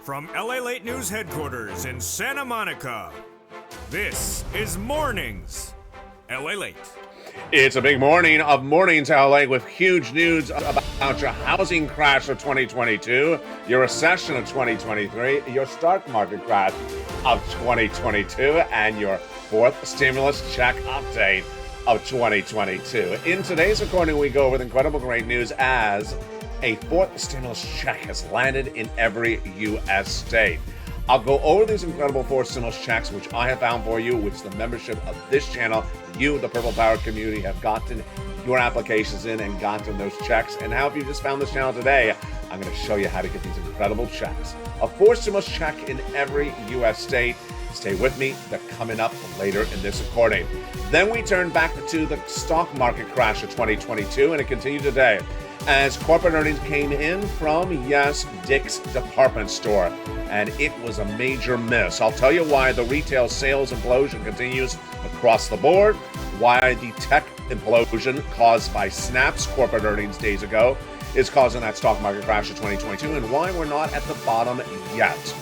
From LALATE News Headquarters in Santa Monica, this is Mornings LALATE. It's a big morning of Mornings LA with huge news about your housing crash of 2022, your recession of 2023, your stock market crash of 2022, and your fourth stimulus check update of 2022. In today's recording, we go over the incredible great news as a fourth stimulus check has landed in every U.S. state. I'll go over these incredible fourth stimulus checks, which I have found for you, which the membership of this channel, you, the Purple Power community, have gotten your applications in and gotten those checks. And how, if you just found this channel today, I'm going to show you how to get these incredible checks. A fourth stimulus check in every U.S. state. Stay with me. They're coming up later in this recording. Then we turn back to the stock market crash of 2022, and it continued today as corporate earnings came in from, yes, Dick's department store. And it was a major miss. I'll tell you why the retail sales implosion continues across the board, why the tech implosion caused by Snap's corporate earnings days ago is causing that stock market crash of 2022, and why we're not at the bottom yet.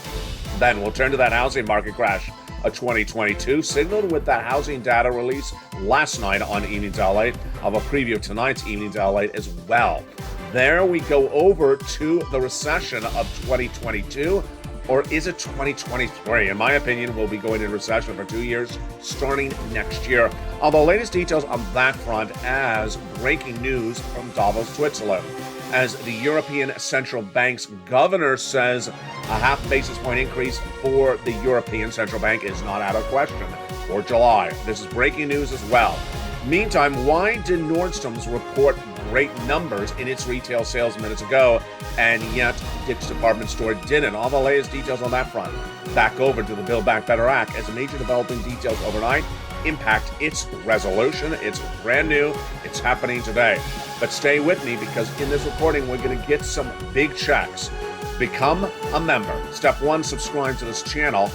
Then we'll turn to that housing market crash of 2022, signaled with that housing data release last night on Evenings LA. I'll have a preview of tonight's Evenings LA as well. There we go over to the recession of 2022, or is it 2023? In my opinion, we'll be going into recession for 2 years, starting next year. The latest details on that front as breaking news from Davos, Switzerland, as the European Central Bank's governor says a half basis point increase for the European Central Bank is not out of question for July. This is breaking news as well. Meantime, why did Nordstrom's report great numbers in its retail sales minutes ago, and yet Dick's department store didn't? All the latest details on that front. Back over to the Build Back Better Act as major developing details overnight impact its resolution. It's brand new. It's happening today. But stay with me, because in this recording, we're going to get some big checks. Become a member. Step 1, subscribe to this channel.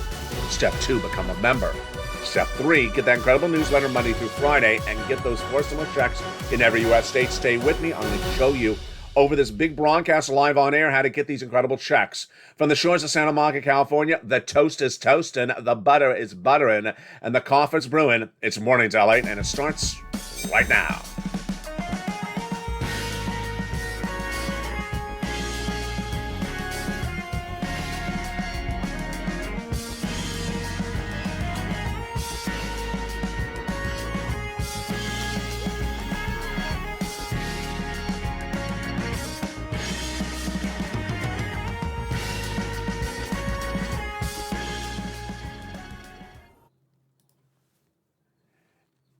Step 2, become a member. Step 3, get that incredible newsletter Monday through Friday and get those fourth stimulus checks in every U.S. state. Stay with me. I'm going to show you over this big broadcast live on air how to get these incredible checks. From the shores of Santa Monica, California, the toast is toasting, the butter is buttering, and the coffee's brewing. It's Mornings LA, and it starts right now.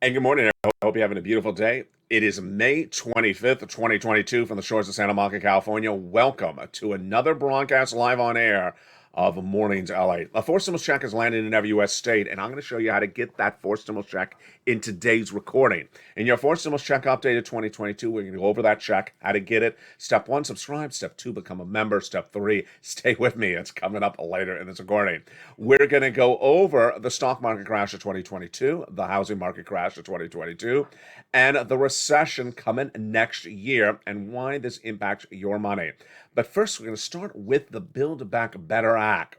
And good morning, everyone. I hope you're having a beautiful day. It is May 25th, 2022 from the shores of Santa Monica, California. Welcome to another broadcast live on air of Mornings LA. A fourth stimulus check has landed in every U.S. state, and I'm going to show you how to get that fourth stimulus check in today's recording. In your fourth stimulus check update of 2022, we're going to go over that check, how to get it. Step 1, subscribe. Step 2, become a member. Step 3, stay with me. It's coming up later in this recording. We're going to go over the stock market crash of 2022, the housing market crash of 2022, and the recession coming next year, and why this impacts your money. But first, we're going to start with the Build Back Better Act.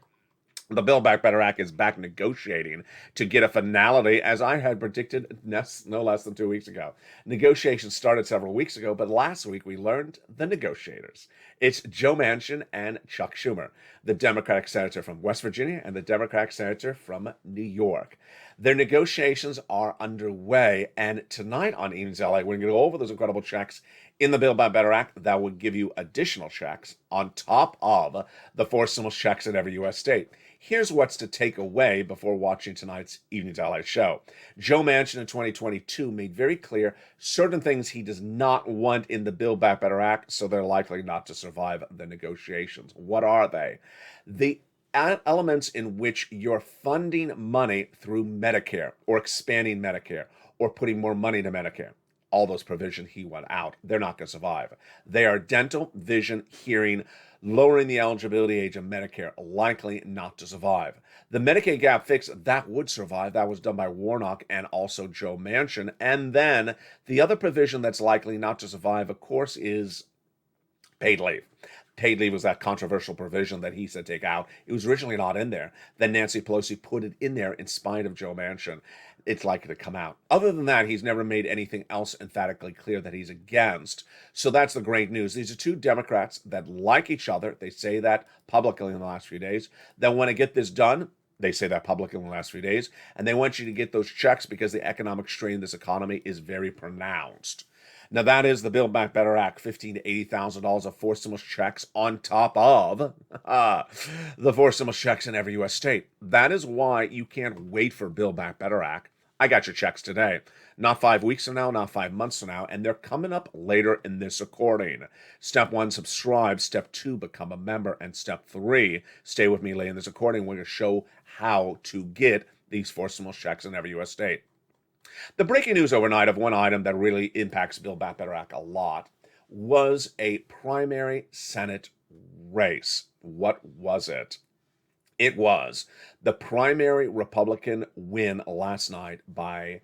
The Build Back Better Act is back negotiating to get a finality, as I had predicted no less than 2 weeks ago. Negotiations started several weeks ago, but last week we learned the negotiators. It's Joe Manchin and Chuck Schumer, the Democratic senator from West Virginia and the Democratic senator from New York. Their negotiations are underway, and tonight on Evenings LA, we're going to go over those incredible checks in the Build Back Better Act that will give you additional checks on top of the four stimulus checks in every U.S. state. Here's what's to take away before watching tonight's Evenings LA show. Joe Manchin in 2022 made very clear certain things he does not want in the Build Back Better Act, so they're likely not to survive the negotiations. What are they? The elements in which you're funding money through Medicare, or expanding Medicare, or putting more money to Medicare. All those provisions he want out. They're not going to survive. They are dental, vision, hearing, lowering the eligibility age of Medicare, likely not to survive. The Medicaid gap fix, that would survive. That was done by Warnock and also Joe Manchin. And then the other provision that's likely not to survive, of course, is paid leave. Paid leave was that controversial provision that he said take out. It was originally not in there. Then Nancy Pelosi put it in there in spite of Joe Manchin. It's likely to come out. Other than that, he's never made anything else emphatically clear that he's against. So that's the great news. These are two Democrats that like each other. They say that publicly in the last few days. They want to get this done. They say that publicly in the last few days. And they want you to get those checks because the economic strain in this economy is very pronounced. Now, that is the Build Back Better Act, $15,000 to $80,000 of forced stimulus checks on top of the forced stimulus checks in every U.S. state. That is why you can't wait for Build Back Better Act. I got your checks today. Not 5 weeks from now, not 5 months from now, and they're coming up later in this recording. Step 1, subscribe. Step 2, become a member. And Step 3, stay with me later in this recording. We're going to show how to get these forced stimulus checks in every U.S. state. The breaking news overnight of one item that really impacts Build Back Better Act a lot was a primary Senate race. What was it? It was the primary Republican win last night by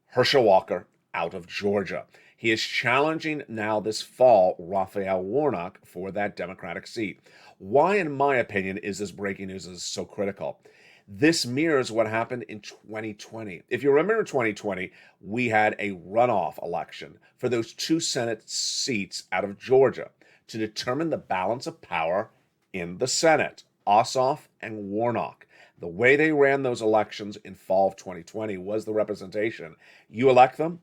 Herschel Walker out of Georgia. He is challenging now this fall Raphael Warnock for that Democratic seat. Why, in my opinion, is this breaking news so critical? This mirrors what happened in 2020. If you remember in 2020, we had a runoff election for those two Senate seats out of Georgia to determine the balance of power in the Senate, Ossoff and Warnock. The way they ran those elections in fall of 2020 was the representation. You elect them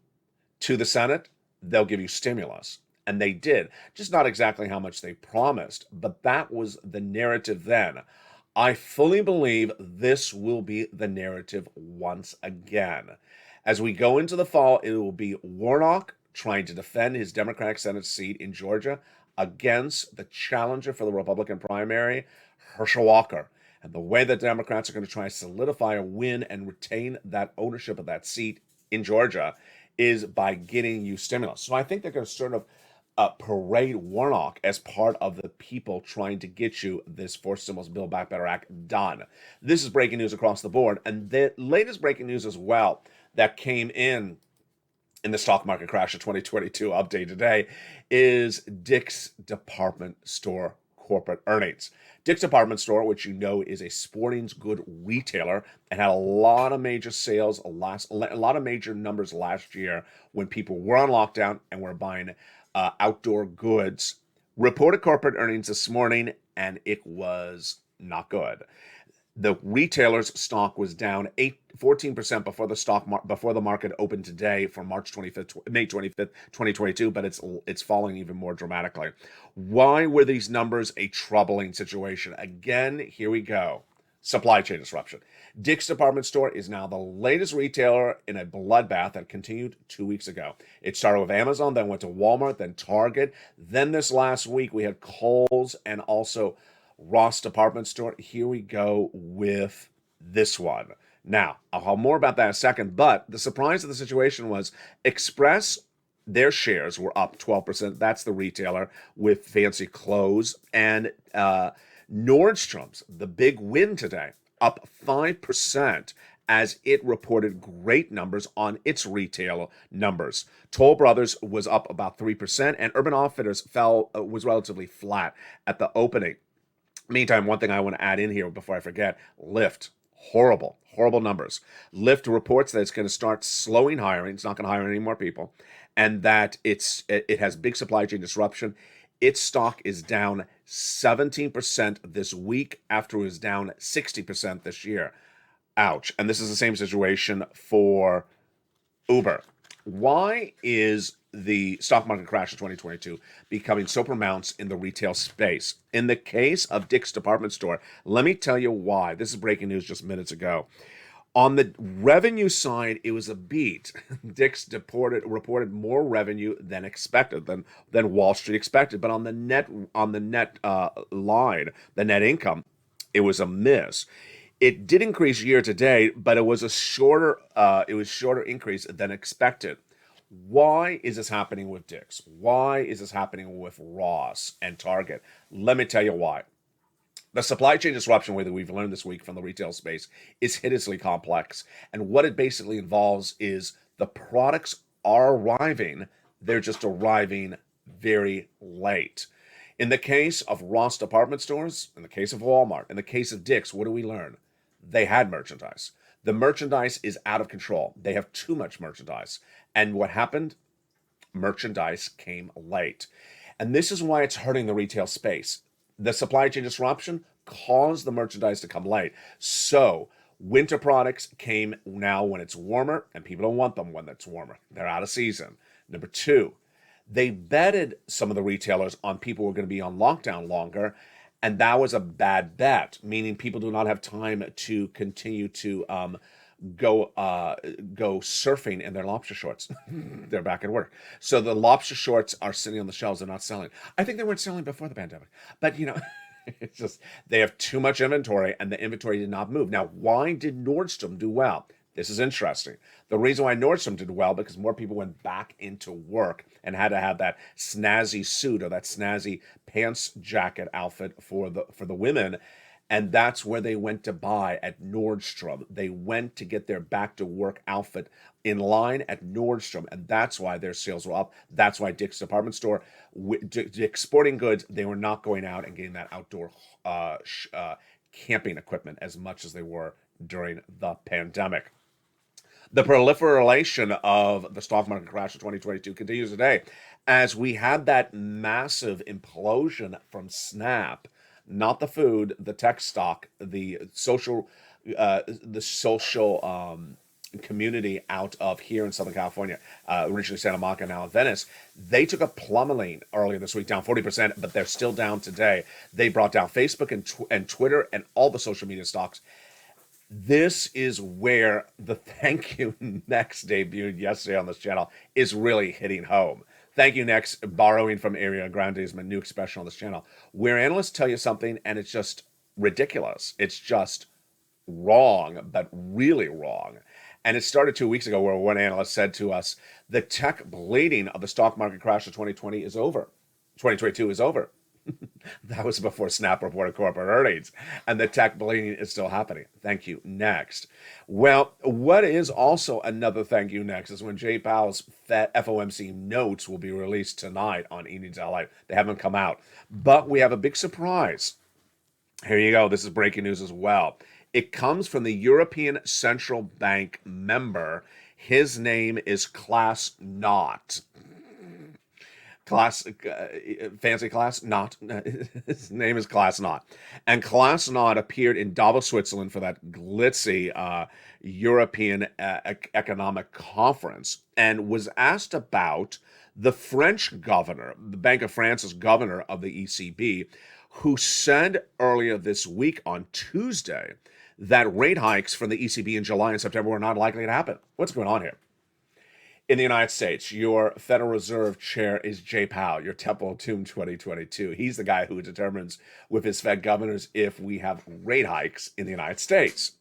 to the Senate, they'll give you stimulus. And they did. Just not exactly how much they promised, but that was the narrative then. I fully believe this will be the narrative once again. As we go into the fall, it will be Warnock trying to defend his Democratic Senate seat in Georgia against the challenger for the Republican primary, Herschel Walker. And the way that Democrats are going to try to solidify a win and retain that ownership of that seat in Georgia is by getting you stimulus. So I think they're going to sort of parade Warnock as part of the people trying to get you this forced stimulus Build Back Better Act done. This is breaking news across the board. And the latest breaking news as well that came in the stock market crash of 2022 update today is Dick's Department Store corporate earnings. Dick's Department Store, which you know is a sporting goods retailer and had a lot of major sales, a lot of major numbers last year when people were on lockdown and were buying outdoor goods, reported corporate earnings this morning, and it was not good. The retailer's stock was down 14% before the market opened today for May 25th, 2022, but it's falling even more dramatically. Why were these numbers a troubling situation? Again, here we go. Supply chain disruption. Dick's Department Store is now the latest retailer in a bloodbath that continued 2 weeks ago. It started with Amazon, then went to Walmart, then Target. Then this last week, we had Kohl's and also Ross Department Store. Here we go with this one. Now, I'll have more about that in a second, but the surprise of the situation was Express, their shares were up 12%. That's the retailer with fancy clothes. And Nordstrom's, the big win today, up 5% as it reported great numbers on its retail numbers. Toll Brothers was up about 3%, and Urban Outfitters was relatively flat at the opening. Meantime, one thing I want to add in here before I forget, Lyft, horrible numbers. Lyft reports that it's going to start slowing hiring. It's not going to hire any more people, and that it has big supply chain disruption. Its stock is down 17% this week after it was down 60% this year. Ouch. And this is the same situation for Uber. Why is the stock market crash of 2022 becoming so pronounced in the retail space? In the case of Dick's Department Store, let me tell you why. This is breaking news just minutes ago. On the revenue side, it was a beat. Dick's reported more revenue than expected, than Wall Street expected. But on the net line, the net income, it was a miss. It did increase year to date, but it was a shorter increase than expected. Why is this happening with Dick's? Why is this happening with Ross and Target? Let me tell you why. The supply chain disruption way that we've learned this week from the retail space is hideously complex. And what it basically involves is the products are arriving, they're just arriving very late. In the case of Ross department stores, in the case of Walmart, in the case of Dick's, what do we learn? They had merchandise. The merchandise is out of control. They have too much merchandise. And what happened? Merchandise came late. And this is why it's hurting the retail space. The supply chain disruption caused the merchandise to come late. So winter products came now when it's warmer, and people don't want them when it's warmer. They're out of season. Number two, they betted some of the retailers on people who were going to be on lockdown longer, and that was a bad bet, meaning people do not have time to continue to go surfing in their lobster shorts. They're back at work. So the lobster shorts are sitting on the shelves. They're not selling. I think they weren't selling before the pandemic. But, it's just they have too much inventory, and the inventory did not move. Now, why did Nordstrom do well? This is interesting. The reason why Nordstrom did well, because more people went back into work and had to have that snazzy suit or that snazzy pants jacket outfit for the women. And that's where they went to buy at Nordstrom. They went to get their back to work outfit in line at Nordstrom. And that's why their sales were up. That's why Dick's department store, Dick's Sporting Goods, they were not going out and getting that outdoor camping equipment as much as they were during the pandemic. The proliferation of the stock market crash of 2022 continues today as we had that massive implosion from Snap. Not the food, the tech stock, the social community out of here in Southern California, originally Santa Monica, now in Venice. They took a plummeting earlier this week, down 40%, but they're still down today. They brought down Facebook and Twitter and all the social media stocks. This is where the Thank You Next debuted yesterday on this channel is really hitting home. Thank You Next, borrowing from Ariana Grande, is my new expression on this channel, where analysts tell you something and it's just ridiculous. It's just wrong, but really wrong. And it started 2 weeks ago where one analyst said to us, the tech bleeding of the stock market crash of 2020 is over. 2022 is over. That was before Snap reported corporate earnings, and the tech bleeding is still happening. Thank you. Next. Well, what is also another thank you next is when Jay Powell's FOMC notes will be released tonight on Evenings LA. They haven't come out, but we have a big surprise. Here you go. This is breaking news as well. It comes from the European Central Bank member. His name is Klaas Knot. Fancy Klaas Knot. His name is Klaas Knot. And Klaas Knot appeared in Davos, Switzerland for that glitzy European Economic Conference and was asked about the French governor, the Bank of France's governor of the ECB, who said earlier this week on Tuesday that rate hikes from the ECB in July and September were not likely to happen. What's going on here? In the United States, your Federal Reserve chair is Jay Powell, your Temple of Doom 2022. He's the guy who determines with his Fed governors if we have rate hikes in the United States.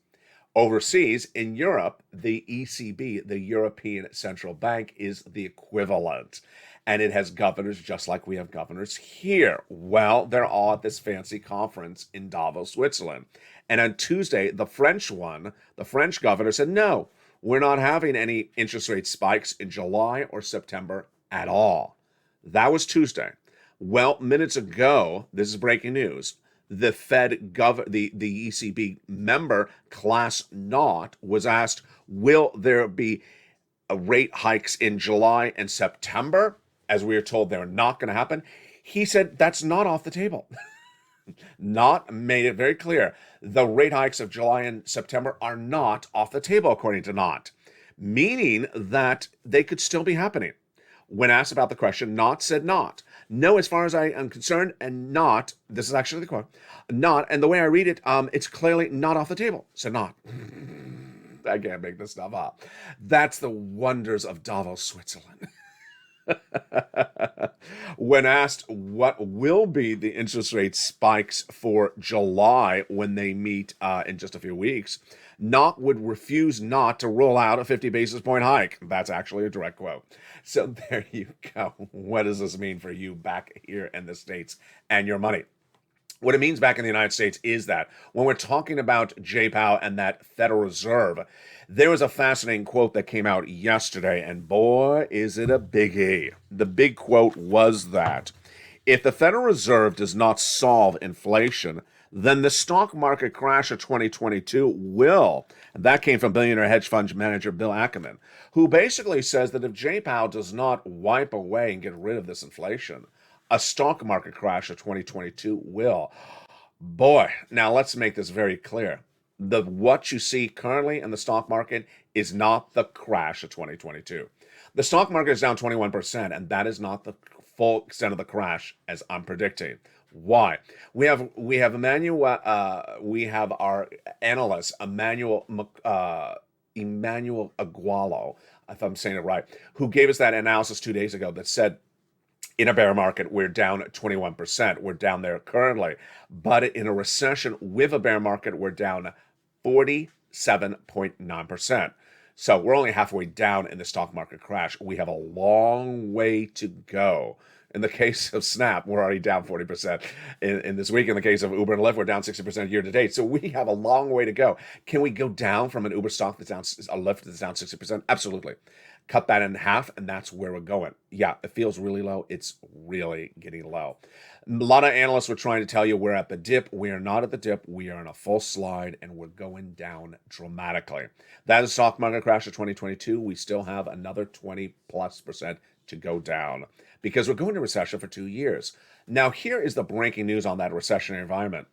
Overseas, in Europe, the ECB, the European Central Bank, is the equivalent. And it has governors just like we have governors here. Well, they're all at this fancy conference in Davos, Switzerland. And on Tuesday, the French governor said, no, we're not having any interest rate spikes in July or September at all. That was Tuesday. Well, minutes ago, this is breaking news, the the ECB member, Klaas Knot, was asked, will there be rate hikes in July and September? As we are told, they're not going to happen. He said, that's not off the table. Knot made it very clear. The rate hikes of July and September are not off the table, according to Knot, meaning that they could still be happening. When asked about the question, Knot said not. No, as far as I am concerned, and not, this is actually the quote, not, and the way I read it, it's clearly not off the table. So not. I can't make this stuff up. That's the wonders of Davos, Switzerland. When asked what will be the interest rate spikes for July when they meet in just a few weeks, Knot would refuse not to roll out a 50 basis point hike. That's actually a direct quote. So there you go. What does this mean for you back here in the States and your money? What it means back in the United States is that when we're talking about Jay Powell and that Federal Reserve, there was a fascinating quote that came out yesterday, and boy, is it a biggie. The big quote was that If the Federal Reserve does not solve inflation, then the stock market crash of 2022 will. And that came from billionaire hedge fund manager Bill Ackman, who basically says that if Jay Powell does not wipe away and get rid of this inflation, a stock market crash of 2022 will. Boy, now let's make this very clear. What you see currently in the stock market is not the crash of 2022. The stock market is down 21%, and that is not the full extent of the crash as I'm predicting. Why? We have Emmanuel. We have our analyst Emmanuel Agualo, if I'm saying it right, who gave us that analysis 2 days ago that said in a bear market, we're down 21%. We're down there currently. But in a recession with a bear market, we're down 47.9%. So we're only halfway down in the stock market crash. We have a long way to go. In the case of Snap, we're already down 40% in this week. In the case of Uber and Lyft, we're down 60% year to date. So we have a long way to go. Can we go down from an Uber stock that's down, a Lyft that's down 60%? Absolutely. Cut that in half, and that's where we're going. Yeah, it feels really low. It's really getting low. A lot of analysts were trying to tell you we're at the dip. We are not at the dip. We are in a full slide, and we're going down dramatically. That is stock market crash of 2022. We still have another 20+% to go down because we're going to recession for 2 years. Now, here is the breaking news on that recessionary environment.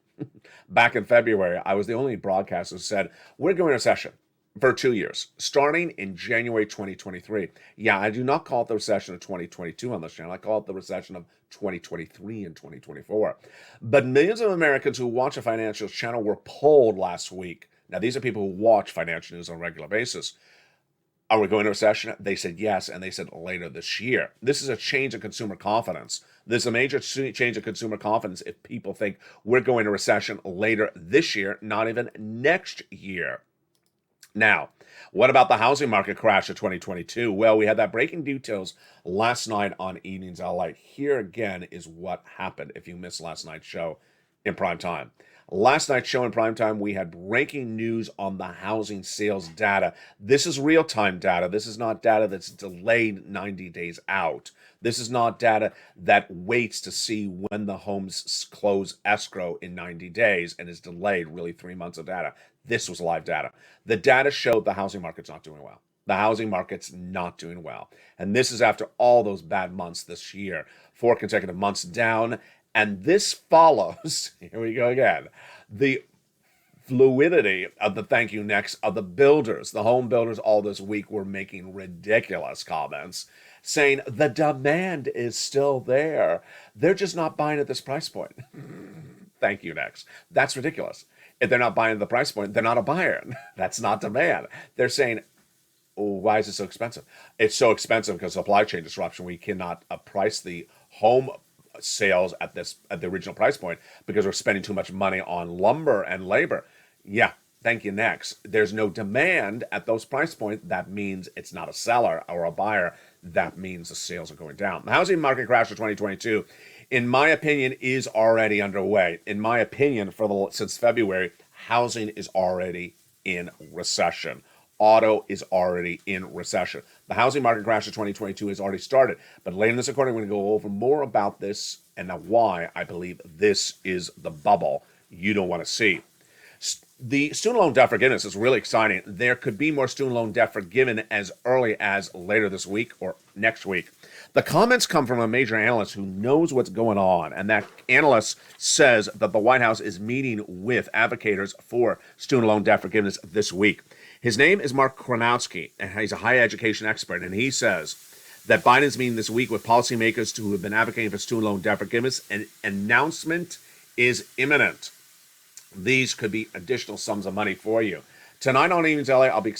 Back in February, I was the only broadcaster who said, we're going to recession for 2 years, starting in January 2023. Yeah, I do not call it the recession of 2022 on this channel. I call it the recession of 2023 and 2024. But millions of Americans who watch a financial channel were polled last week. Now, these are people who watch financial news on a regular basis. Are we going to recession? They said yes, and they said later this year. This is a change in consumer confidence. There's a major change in consumer confidence if people think we're going to recession later this year, not even next year. Now, what about the housing market crash of 2022? Well, we had that breaking details last night on Evenings LALATE. Here again is what happened if you missed last night's show in prime time. Last night's show in prime time, we had breaking news on the housing sales data. This is real-time data. This is not data that's delayed 90 days out. This is not data that waits to see when the homes close escrow in 90 days and is delayed really 3 months of data. This was live data. The data showed the housing market's not doing well. The housing market's not doing well. And this is after all those bad months this year. 4 consecutive months down. And this follows, here we go again, the fluidity of the thank you next of the builders. The home builders all this week were making ridiculous comments saying the demand is still there. They're just not buying at this price point. Thank you next. That's ridiculous. If they're not buying at the price point, they're not a buyer. That's not demand. They're saying, oh, why is it so expensive? It's so expensive because supply chain disruption. We cannot price the home sales at the original price point because we're spending too much money on lumber and labor. Yeah, thank you next. There's no demand at those price points. That means it's not a seller or a buyer. That means the sales are going down. The housing market crash of 2022, in my opinion, is already underway. In my opinion, since February, housing is already in recession. Auto is already in recession. The housing market crash of 2022 has already started. But later in this recording, we're going to go over more about this and why I believe this is the bubble you don't want to see. The student loan debt forgiveness is really exciting. There could be more student loan debt forgiven as early as later this week or next week. The comments come from a major analyst who knows what's going on, and that analyst says that the White House is meeting with advocates for student loan debt forgiveness this week. His name is Mark Kronowski, and he's a higher education expert, and he says that Biden's meeting this week with policymakers who have been advocating for student loan debt forgiveness. An announcement is imminent. These could be additional sums of money for you. Tonight on Evenings LA, I'll be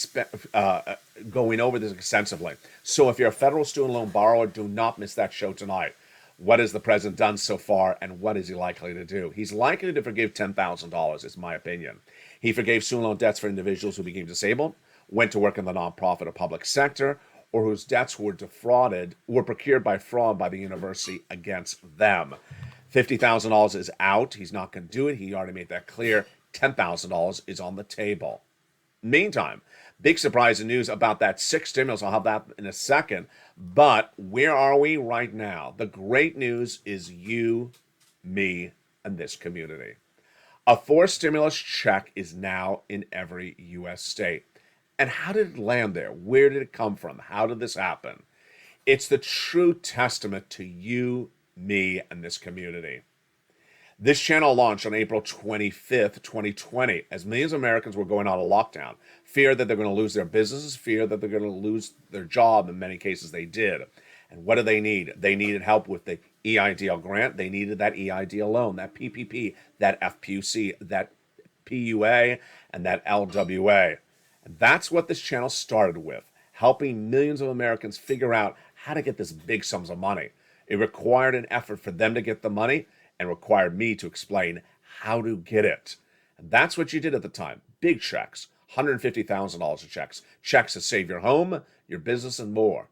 going over this extensively. So if you're a federal student loan borrower, do not miss that show tonight. What has the president done so far, and what is he likely to do? He's likely to forgive $10,000, is my opinion. He forgave student loan debts for individuals who became disabled, went to work in the nonprofit or public sector, or whose debts were procured by fraud by the university against them. $50,000 is out. He's not going to do it. He already made that clear. $10,000 is on the table. Meantime, Big surprise and news about that sixth stimulus. I'll have that in a second. But where are we right now? The great news is you, me, and this community. A fourth stimulus check is now in every U.S. state. And how did it land there? Where did it come from? How did this happen? It's the true testament to you, me, and this community. This channel launched on April 25th, 2020, as millions of Americans were going on a lockdown. Fear that they're going to lose their businesses, fear that they're going to lose their job. In many cases, they did. And what do they need? They needed help with the EIDL grant. They needed that EIDL loan, that PPP, that FPUC, that PUA, and that LWA. And that's what this channel started with, helping millions of Americans figure out how to get this big sums of money. It required an effort for them to get the money and required me to explain how to get it. And that's what you did at the time. Big checks, $150,000 of checks, checks to save your home, your business, and more.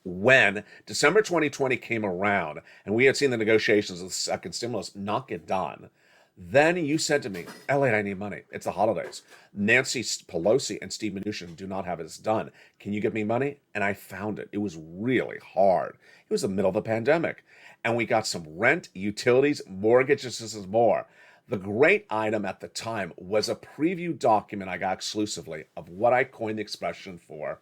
When December 2020 came around and we had seen the negotiations of the second stimulus not get done, then you said to me, LATE, I need money. It's the holidays. Nancy Pelosi and Steve Mnuchin do not have this done. Can you give me money? And I found it. It was really hard. It was the middle of the pandemic. And we got some rent, utilities, mortgage assistance, more. The great item at the time was a preview document I got exclusively of what I coined the expression for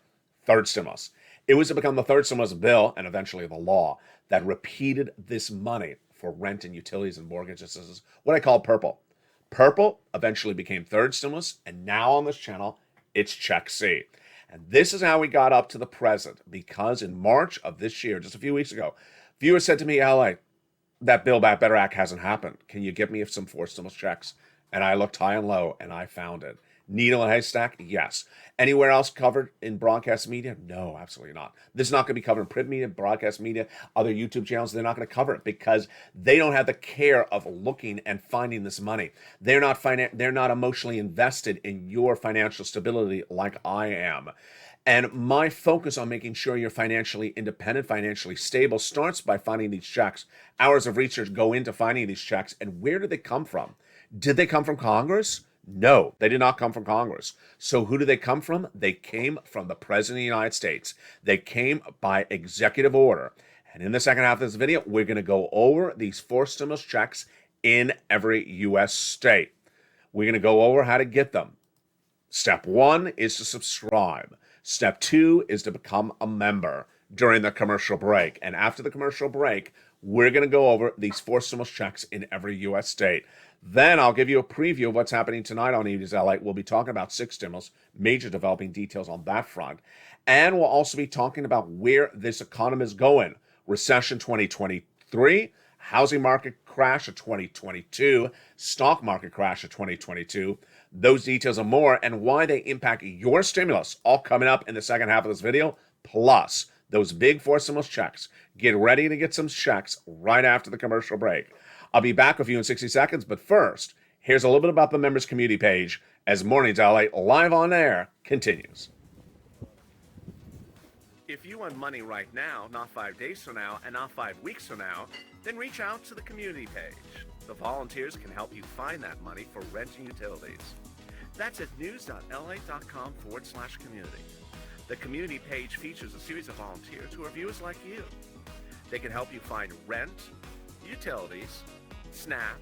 third stimulus. It was to become the third stimulus bill and eventually the law that repeated this money for rent and utilities and mortgage assistance, what I call purple. Purple eventually became third stimulus, and now on this channel, it's Check C. And this is how we got up to the present, because in March of this year, just a few weeks ago, viewers said to me, LA, that Build Back Better Act hasn't happened. Can you get me some fourth stimulus checks? And I looked high and low, and I found it. Needle and haystack? Yes. Anywhere else covered in broadcast media? No, absolutely not. This is not going to be covered in print media, broadcast media, other YouTube channels. They're not going to cover it because they don't have the care of looking and finding this money. They're not emotionally invested in your financial stability like I am. And my focus on making sure you're financially independent, financially stable, starts by finding these checks. Hours of research go into finding these checks. And where did they come from? Did they come from Congress? No, they did not come from Congress. So who do they come from? They came from the President of the United States. They came by executive order. And in the second half of this video, we're going to go over these four stimulus checks in every U.S. state. We're going to go over how to get them. Step one is to subscribe. Step two is to become a member during the commercial break. And after the commercial break, we're going to go over these four stimulus checks in every U.S. state. Then I'll give you a preview of what's happening tonight on Evenings LATE. We'll be talking about six stimulus, major developing details on that front. And we'll also be talking about where this economy is going. Recession 2023, housing market crash of 2022, stock market crash of 2022. Those details and more, and why they impact your stimulus, all coming up in the second half of this video, plus those big four stimulus checks. Get ready to get some checks right after the commercial break. I'll be back with you in 60 seconds, but first, here's a little bit about the members community page as Mornings LATE live on air continues. If you want money right now, not 5 days from now, and not 5 weeks from now, then reach out to the community page. The volunteers can help you find that money for rent and utilities. That's at news.la.com/community. The community page features a series of volunteers who are viewers like you. They can help you find rent, utilities, SNAP,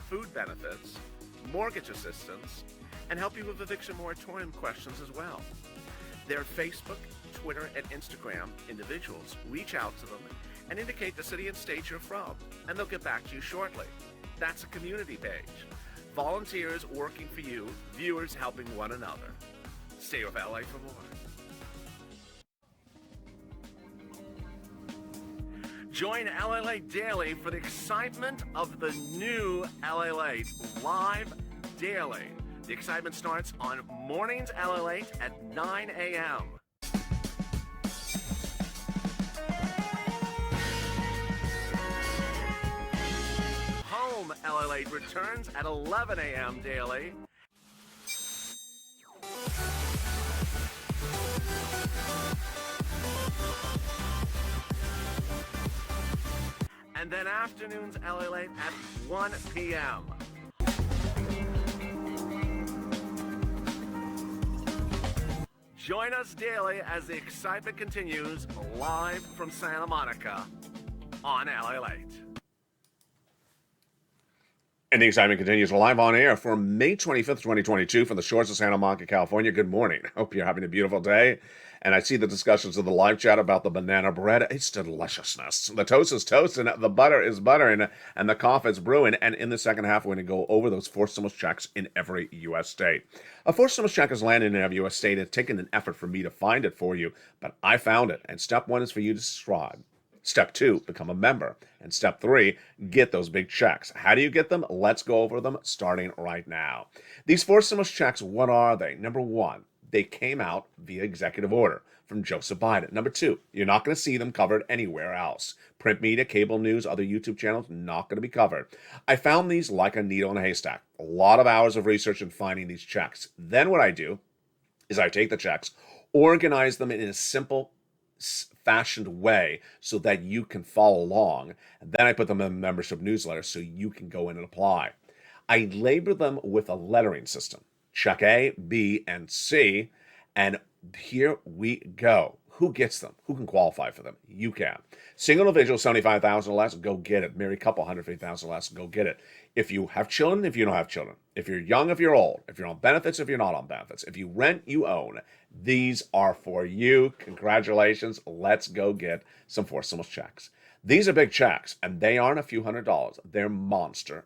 food benefits, mortgage assistance, and help you with eviction moratorium questions as well. Their Facebook, Twitter, and Instagram individuals reach out to them and indicate the city and state you're from, and they'll get back to you shortly. That's a community page. Volunteers working for you, viewers helping one another. Stay with LA for more. Join LALATE Daily for the excitement of the new LALATE live daily. The excitement starts on Mornings LALATE at 9 a.m. Home LALATE returns at 11 a.m. daily. And then afternoons LALATE at 1 p.m. Join us daily as the excitement continues live from Santa Monica on LALATE. And the excitement continues live on air for May 25th, 2022 from the shores of Santa Monica, California. Good morning. Hope you're having a beautiful day. And I see the discussions of the live chat about the banana bread. It's deliciousness. The toast is toasting, the butter is buttering, and the coffee is brewing. And in the second half, we're going to go over those four stimulus checks in every U.S. state. A fourth stimulus check has landed in every U.S. state. It's taken an effort for me to find it for you, but I found it. And step one is for you to subscribe. Step two, become a member. And step three, get those big checks. How do you get them? Let's go over them starting right now. These four stimulus checks, what are they? Number one, they came out via executive order from Joseph Biden. Number two, you're not going to see them covered anywhere else. Print media, cable news, other YouTube channels, not going to be covered. I found these like a needle in a haystack. A lot of hours of research in finding these checks. Then what I do is I take the checks, organize them in a simple fashioned way so that you can follow along. And then I put them in a membership newsletter so you can go in and apply. I label them with a lettering system. Check A, B, and C. And here we go. Who gets them? Who can qualify for them? You can. Single individual, 75,000 or less, go get it. Married couple, 150,000 or less, go get it. If you have children, if you don't have children. If you're young, if you're old. If you're on benefits, if you're not on benefits. If you rent, you own. These are for you. Congratulations. Let's go get some four stimulus checks. These are big checks, and they aren't a few $100s. They're monster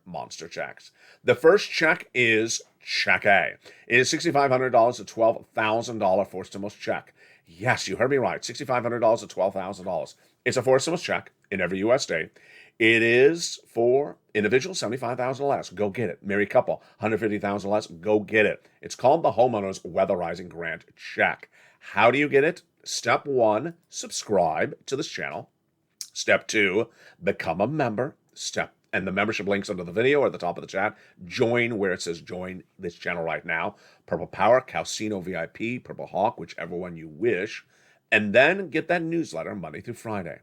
checks. The first check is Check A. It is $6,500 to $12,000 four stimulus check. Yes, you heard me right. $6,500 to $12,000. It's a four stimulus check in every U.S. state. It is for individuals, 75,000 or less. Go get it. Married couple, 150,000 or less. Go get it. It's called the Homeowners Weatherizing Grant Check. How do you get it? Step one, subscribe to this channel. Step two, become a member. And the membership link's under the video or at the top of the chat. Join where it says join this channel right now. Purple Power, Calcino VIP, Purple Hawk, whichever one you wish. And then get that newsletter Monday through Friday.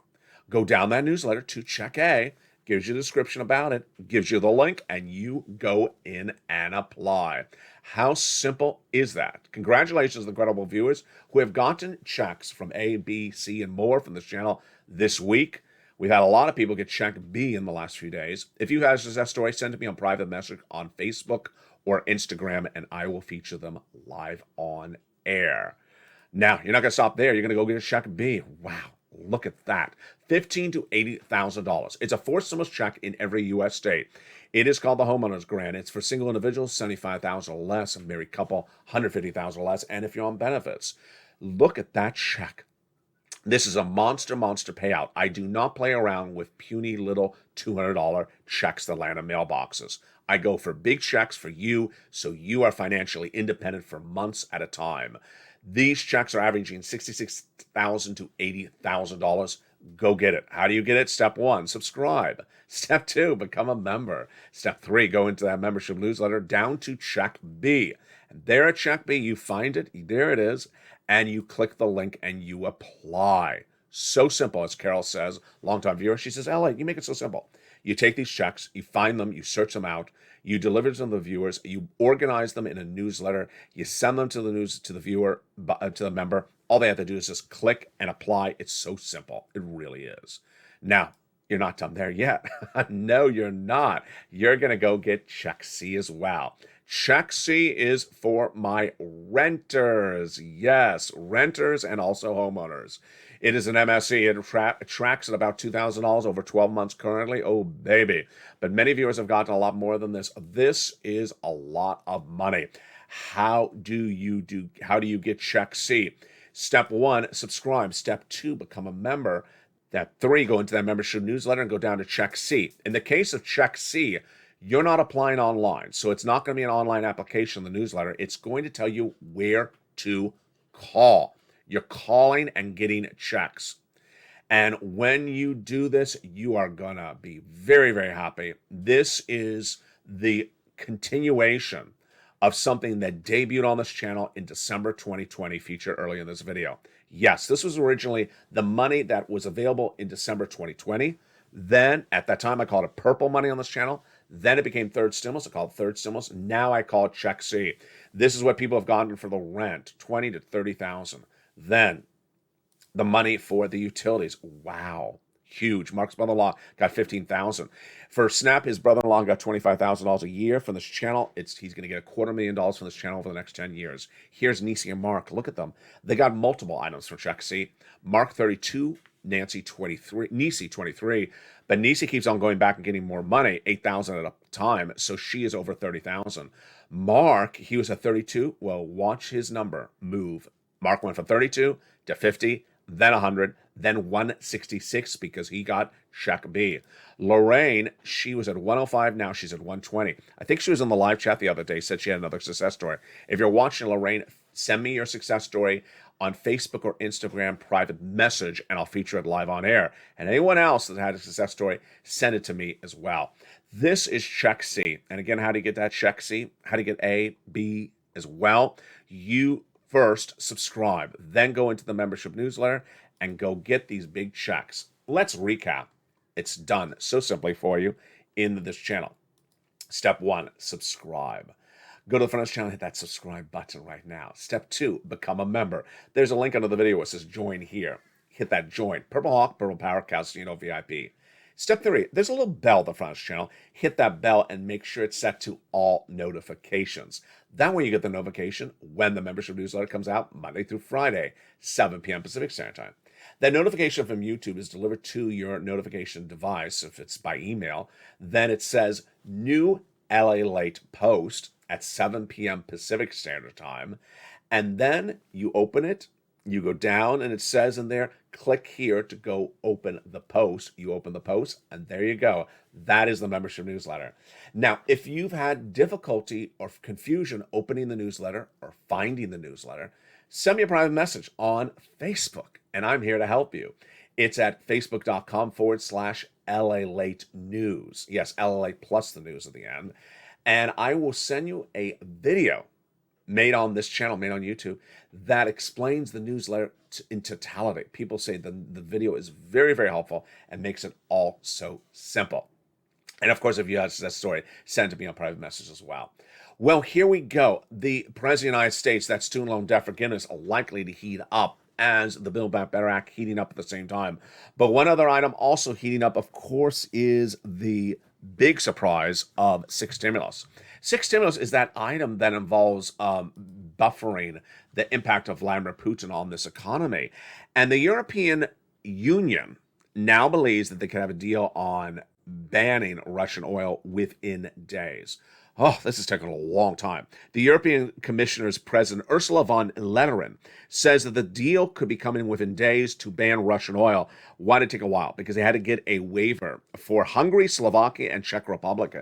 Go down that newsletter to Check A, gives you a description about it, gives you the link, and you go in and apply. How simple is that? Congratulations to the incredible viewers who have gotten checks from A, B, C, and more from this channel this week. We've had a lot of people get check B in the last few days. If you have a success story, send it to me on private message on Facebook or Instagram, and I will feature them live on air. Now, you're not going to stop there. You're going to go get a check B. Wow, look at that. $15,000 to $80,000. It's a four stimulus check in every U.S. state. It is called the Homeowners Grant. It's for single individuals, 75,000 or less, a married couple, 150,000 or less, and if you're on benefits. Look at that check. This is a monster payout. I do not play around with puny little $200 checks that land in mailboxes. I go for big checks for you so you are financially independent for months at a time. These checks are averaging $66,000 to $80,000. Go get it. How do you get it? Step one, subscribe. Step two, become a member. Step three, go into that membership newsletter down to Check B. And there at Check B, you find it. There it is. And you click the link and you apply. So simple, as Carol says, longtime viewer. She says, LA, you make it so simple. You take these checks, you find them, you search them out, you deliver them to the viewers, you organize them in a newsletter, you send them to the viewer, to the member. All they have to do is just click and apply. It's so simple. It really is. Now, you're not done there yet. No, you're not. You're going to go get Check C as well. Check C is for my renters. Yes, renters and also homeowners. It is an MSC. It tracks at about $2,000 over 12 months currently. Oh, baby. But many viewers have gotten a lot more than this. This is a lot of money. How do you get Check C? Step one, subscribe. Step two, become a member. Step three, go into that membership newsletter and go down to Check C. In the case of Check C, you're not applying online, so it's not going to be an online application in the newsletter. It's going to tell you where to call. You're calling and getting checks. And when you do this, you are going to be very, very happy. This is the continuation of something that debuted on this channel in December 2020, featured earlier in this video. Yes, this was originally the money that was available in December 2020, Then at that time, I called it purple money on this channel. Then it became third stimulus. I called it third stimulus. Now I call it check C. This is what people have gone for the rent, 20 to 30,000. Then the money for the utilities. Wow. Huge. Mark's brother-in-law got 15,000. For Snap, his brother-in-law got $25,000 a year from this channel. He's going to get $250,000 from this channel over the next 10 years. Here's Nisi and Mark. Look at them. They got multiple items for check C. Mark 32, Nisi 23, but Nisi keeps on going back and getting more money, 8,000 at a time, so she is over 30,000. Mark, he was at 32. Well, watch his number move. Mark went from 32 to 50, then 100, then 166 because he got check B. Lorraine, she was at 105, now she's at 120. I think she was in the live chat the other day, said she had another success story. If you're watching, Lorraine, send me your success story on Facebook or Instagram private message, and I'll feature it live on air. And anyone else that had a success story, send it to me as well. This is check C. And again, how do you get that check C? How do you get A, B as well? You first subscribe, then go into the membership newsletter and go get these big checks. Let's recap. It's done so simply for you in this channel. Step 1, subscribe. Go to the front of the channel, hit that subscribe button right now. Step 2, become a member. There's a link under the video where it says join here. Hit that join. Purple Hawk, Purple Power, Calcino VIP. Step 3, there's a little bell at the front of the channel. Hit that bell and make sure it's set to all notifications. That way you get the notification when the membership newsletter comes out Monday through Friday, 7 p.m. Pacific Standard Time. That notification from YouTube is delivered to your notification device. If it's by email, then it says new LALATE post at 7 p.m. Pacific Standard Time. And then you open it, you go down, and it says in there, click here to go open the post. You open the post, and there you go. That is the membership newsletter. Now, if you've had difficulty or confusion opening the newsletter or finding the newsletter, send me a private message on Facebook, and I'm here to help you. It's at facebook.com/LALATE news. Yes, LALATE plus the news at the end. And I will send you a video made on this channel, made on YouTube, that explains the newsletter in totality. People say the video is very, very helpful and makes it all so simple. And of course, if you have that story, send it to me on private message as well. Well, here we go. The President of the United States, that student loan debt forgiveness, are likely to heat up as the Build Back Better Act heating up at the same time. But one other item also heating up, of course, is the big surprise of 6 stimulus. 6 stimulus is that item that involves buffering the impact of Vladimir Putin on this economy. And the European Union now believes that they could have a deal on banning Russian oil within days. Oh, this is taking a long time. The European Commissioner's President Ursula von der Leyen says that the deal could be coming within days to ban Russian oil. Why did it take a while? Because they had to get a waiver for Hungary, Slovakia, and Czech Republic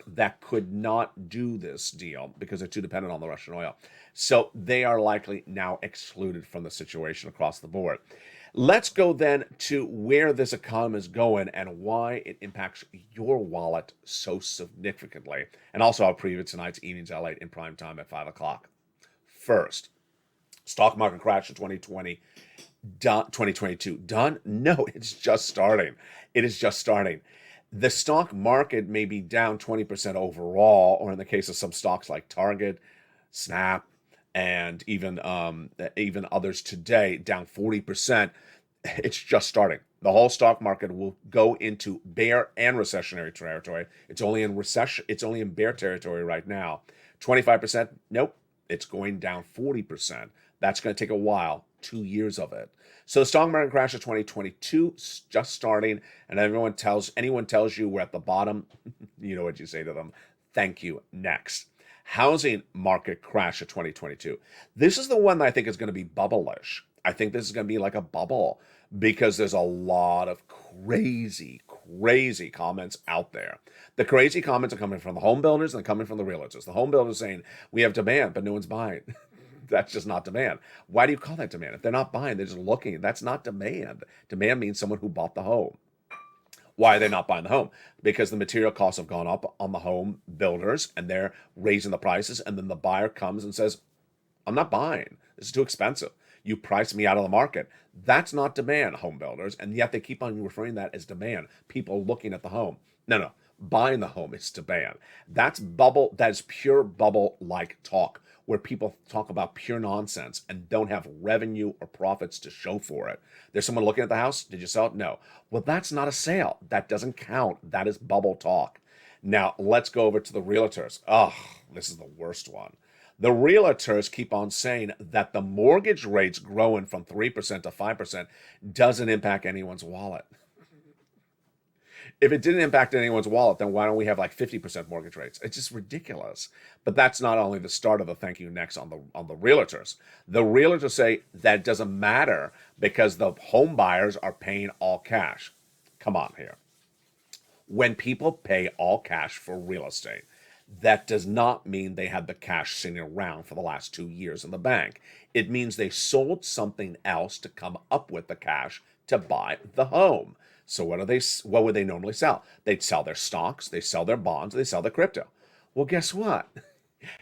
that could not do this deal because they're too dependent on the Russian oil. So they are likely now excluded from the situation across the board. Let's go then to where this economy is going and why it impacts your wallet so significantly. And also I'll preview tonight's evening's LALATE in prime time at 5 o'clock. First, stock market crash in 2022. Done? No, it's just starting. It is just starting. The stock market may be down 20% overall, or in the case of some stocks like Target, Snap, and even others today, down 40%. It's just starting. The whole stock market will go into bear and recessionary territory. It's only in bear territory right now. 25%, nope. It's going down 40%. That's going to take a while, 2 years of it. So the stock market crash of 2022 is just starting, and anyone tells you we're at the bottom, you know what you say to them. Thank you. Next. Housing market crash of 2022. This is the one that I think is going to be bubble-ish. I think this is going to be like a bubble because there's a lot of crazy comments out there. The crazy comments are coming from the home builders and they're coming from the realtors. The home builders saying, we have demand, but no one's buying. That's just not demand. Why do you call that demand? If they're not buying, they're just looking. That's not demand. Demand means someone who bought the home. Why are they not buying the home? Because the material costs have gone up on the home builders and they're raising the prices. And then the buyer comes and says, I'm not buying. This is too expensive. You price me out of the market. That's not demand, home builders, and yet they keep on referring that as demand. People looking at the home. No, no, buying the home is demand. That's bubble. That is pure bubble-like talk, where people talk about pure nonsense and don't have revenue or profits to show for it. There's someone looking at the house. Did you sell it? No. Well, that's not a sale. That doesn't count. That is bubble talk. Now, let's go over to the realtors. Oh, this is the worst one. The realtors keep on saying that the mortgage rates growing from 3% to 5% doesn't impact anyone's wallet. If it didn't impact anyone's wallet, then why don't we have like 50% mortgage rates? It's just ridiculous. But that's not only the start of the thank you next on the realtors. The realtors say that doesn't matter because the home buyers are paying all cash. Come on here. When people pay all cash for real estate, that does not mean they had the cash sitting around for the last 2 years in the bank. It means they sold something else to come up with the cash to buy the home. So what would they normally sell? They'd sell their stocks, they sell their bonds, they sell their crypto. Well, guess what?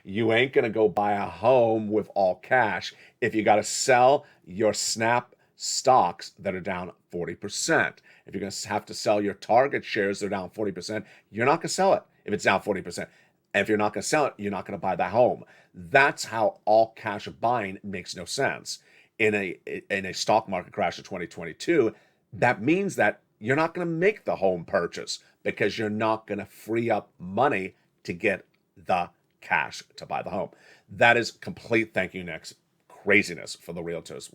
You ain't going to go buy a home with all cash if you got to sell your Snap stocks that are down 40%. If you're going to have to sell your Target shares that are down 40%, you're not going to sell it if it's down 40%. And if you're not going to sell it, you're not going to buy that home. That's how all cash buying makes no sense. In a stock market crash of 2022, that means that you're not going to make the home purchase because you're not going to free up money to get the cash to buy the home. That is complete thank you next craziness for the realtors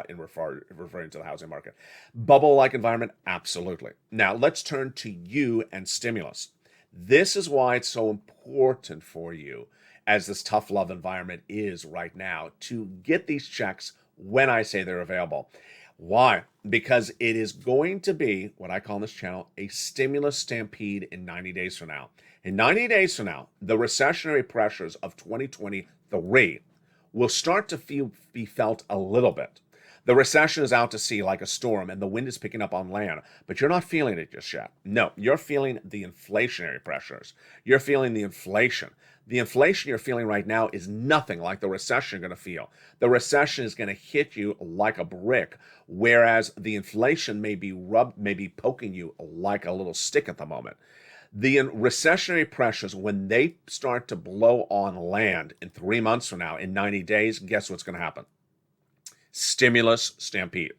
in referring to the housing market. Bubble-like environment, absolutely. Now let's turn to you and stimulus. This is why it's so important for you, as this tough love environment is right now, to get these checks when I say they're available. Why? Because it is going to be what I call on this channel a stimulus stampede in 90 days from now. In 90 days from now, the recessionary pressures of 2023 will start to be felt a little bit. The recession is out to sea like a storm, and the wind is picking up on land, but you're not feeling it just yet. No, you're feeling the inflationary pressures. You're feeling the inflation. The inflation you're feeling right now is nothing like the recession you're going to feel. The recession is going to hit you like a brick, whereas the inflation may be poking you like a little stick at the moment. The recessionary pressures, when they start to blow on land in 3 months from now, in 90 days, guess what's going to happen? Stimulus stampede.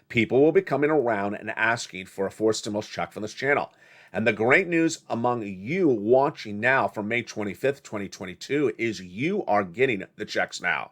People will be coming around and asking for a forced stimulus check from this channel. And the great news among you watching now from May 25th, 2022 is you are getting the checks now.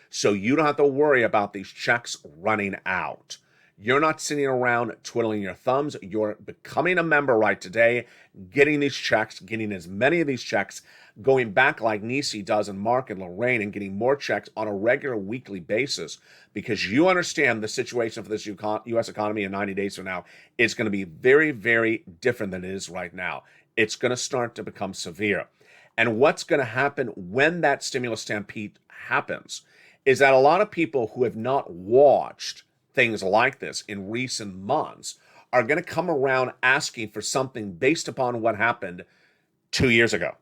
So you don't have to worry about these checks running out. You're not sitting around twiddling your thumbs. You're becoming a member right today, getting these checks, getting as many of these checks, going back like Nisi does and Mark and Lorraine and getting more checks on a regular weekly basis because you understand the situation for this U.S. economy in 90 days from now is going to be very, very different than it is right now. It's going to start to become severe. And what's going to happen when that stimulus stampede happens is that a lot of people who have not watched things like this in recent months are going to come around asking for something based upon what happened 2 years ago.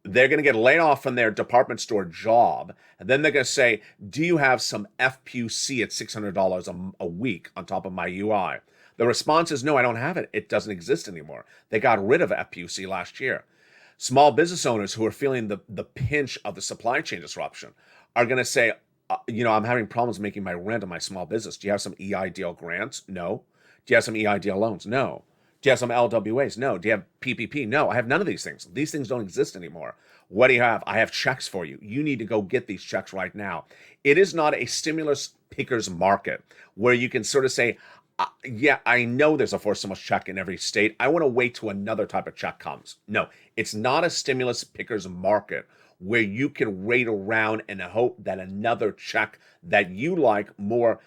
They're going to get laid off from their department store job, and then they're going to say, do you have some FPUC at $600 a week on top of my UI? The response is, no, I don't have it. It doesn't exist anymore. They got rid of FPUC last year. Small business owners who are feeling the pinch of the supply chain disruption are going to say, I'm having problems making my rent on my small business. Do you have some EIDL grants? No. Do you have some EIDL loans? No. Do you have some LWAs? No. Do you have PPP? No, I have none of these things. These things don't exist anymore. What do you have? I have checks for you. You need to go get these checks right now. It is not a stimulus pickers market where you can sort of say, yeah, I know there's a forced stimulus check in every state. I want to wait till another type of check comes. No, it's not a stimulus pickers market where you can wait around and hope that another check that you like more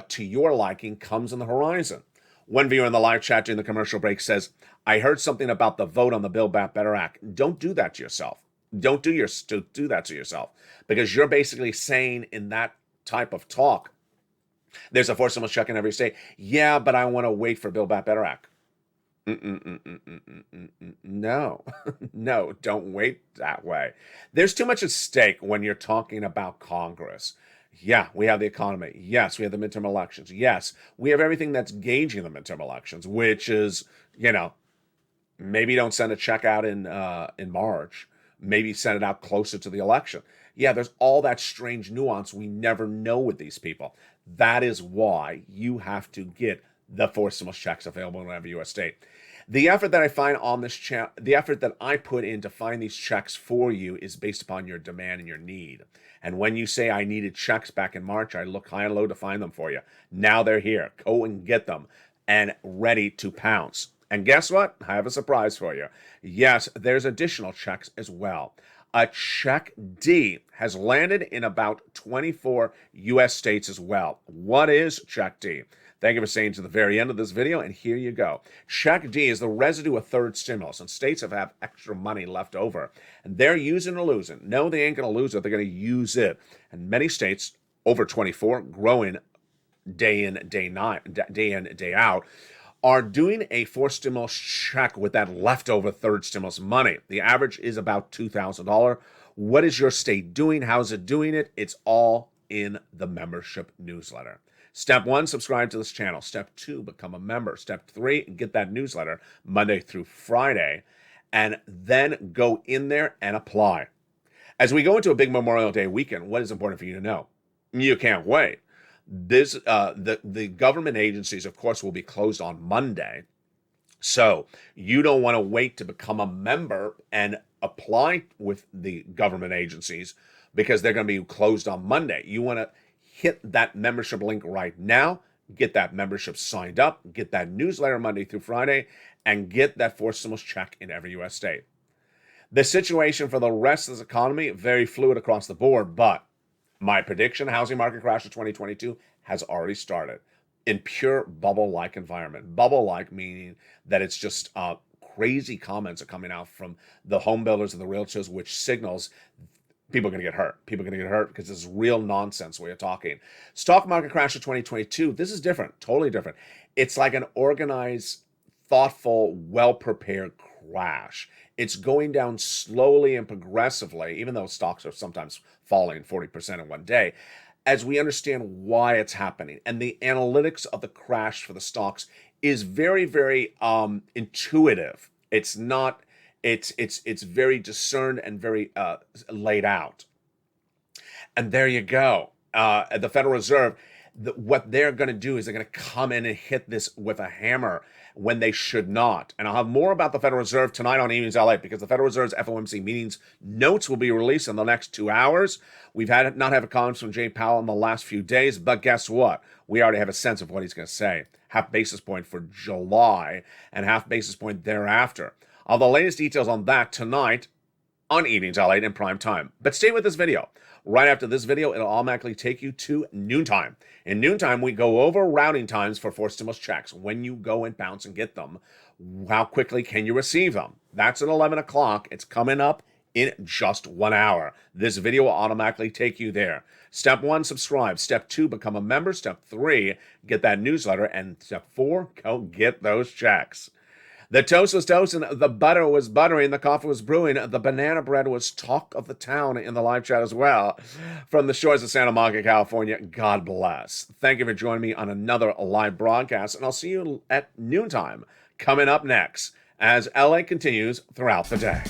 to your liking comes on the horizon. One viewer in the live chat during the commercial break says, I heard something about the vote on the Build Back Better Act. Don't do that to yourself. Don't do that to yourself, because you're basically saying in that type of talk, there's a forced stimulus check in every state. Yeah, but I want to wait for Build Back Better Act. No, no, don't wait that way. There's too much at stake when you're talking about Congress. Yeah, we have the economy. Yes, we have the midterm elections. Yes, we have everything that's gauging the midterm elections, which is, you know, maybe don't send a check out in March. Maybe send it out closer to the election. Yeah, there's all that strange nuance we never know with these people. That is why you have to get the 4 stimulus checks available in every U.S. state. The effort that I find on this channel, the effort that I put in to find these checks for you is based upon your demand and your need. And when you say I needed checks back in March, I look high and low to find them for you. Now they're here. Go and get them and ready to pounce. And guess what? I have a surprise for you. Yes, there's additional checks as well. A Check D has landed in about 24 U.S. states as well. What is Check D? Thank you for staying to the very end of this video, and here you go. Check D is the residue of third stimulus, and states have extra money left over, and they're using or losing. No, they ain't going to lose it. They're going to use it. And many states, over 24, growing day in, day out, are doing a 4 stimulus check with that leftover third stimulus money. The average is about $2,000. What is your state doing? How's it doing it? It's all in the membership newsletter. Step 1, subscribe to this channel. Step 2, become a member. Step 3, get that newsletter Monday through Friday, and then go in there and apply. As we go into a big Memorial Day weekend, what is important for you to know? You can't wait. The government agencies, of course, will be closed on Monday. So you don't want to wait to become a member and apply with the government agencies because they're going to be closed on Monday. You want to hit that membership link right now, get that membership signed up, get that newsletter Monday through Friday, and get that 4 stimulus check in every U.S. state. The situation for the rest of this economy, very fluid across the board, but my prediction, housing market crash of 2022 has already started in pure bubble-like environment. Bubble-like meaning that it's just crazy comments are coming out from the home builders and the realtors, which signals people are going to get hurt. People are going to get hurt because this is real nonsense we are talking. Stock market crash of 2022, this is different, totally different. It's like an organized, thoughtful, well-prepared crash. It's going down slowly and progressively, even though stocks are sometimes falling 40% in one day, as we understand why it's happening. And the analytics of the crash for the stocks is very, very intuitive. It's not, it's very discerned and very laid out. And there you go. At the Federal Reserve, what they're going to do is they're going to come in and hit this with a hammer when they should not. And I'll have more about the Federal Reserve tonight on Evenings LA because the Federal Reserve's FOMC meetings notes will be released in the next 2 hours. We've not had comments from Jay Powell in the last few days, but guess what? We already have a sense of what he's going to say. Half basis point for July and half basis point thereafter. All the latest details on that tonight on Evenings LA in prime time. But stay with this video. Right after this video, it'll automatically take you to noontime. In noontime, we go over routing times for 4 stimulus checks. When you go and bounce and get them, how quickly can you receive them? That's at 11 o'clock. It's coming up in just 1 hour. This video will automatically take you there. Step 1, subscribe. Step 2, become a member. Step 3, get that newsletter. And step 4, go get those checks. The toast was toasting, the butter was buttering, the coffee was brewing, the banana bread was talk of the town in the live chat as well. From the shores of Santa Monica, California, God bless. Thank you for joining me on another live broadcast, and I'll see you at noontime coming up next as LA continues throughout the day.